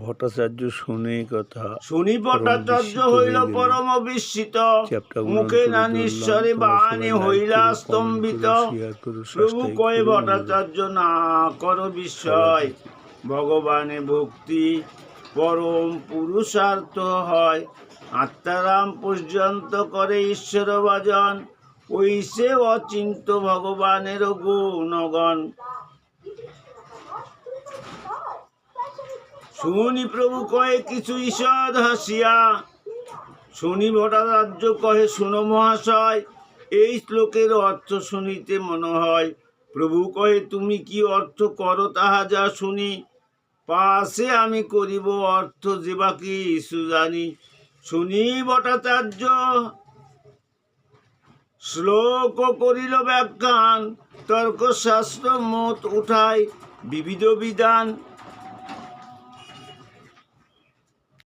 ভট্টাচার্য শুনে কথা শুনি ভট্টাচার্য হইল পরম বিস্মিত, মুখে নানীশ্বরে বাণী হইলা স্তম্ভিত। প্রভু কয়ে ভট্টাচার্য না কর বিস্ময়, ভগবানে ভক্তি পরম পুরুষার্থ হয়। আত্মারাম পর্যন্ত করে ঈশ্বর ভজন, ওইসে অচিন্ত ভগবানের গুণগণ। শুনি প্রভু কয়ে কিছু ঈষৎ হাসিয়া, শুনি ভট্টাচার্য কহে শুনো মহাশয়, এই শ্লোকের অর্থ শুনিতে মনে হয়। প্রভু কহে তুমি কি অর্থ করো তাহা যা শুনি, পাশে আমি করিব অর্থ যে বাকি সুজানি। শুনি ভট্টাচার্য শ্লোক করিল ব্যাখ্যান, তর্কশাস্ত্র মত উঠায় বিবিধ বিধান।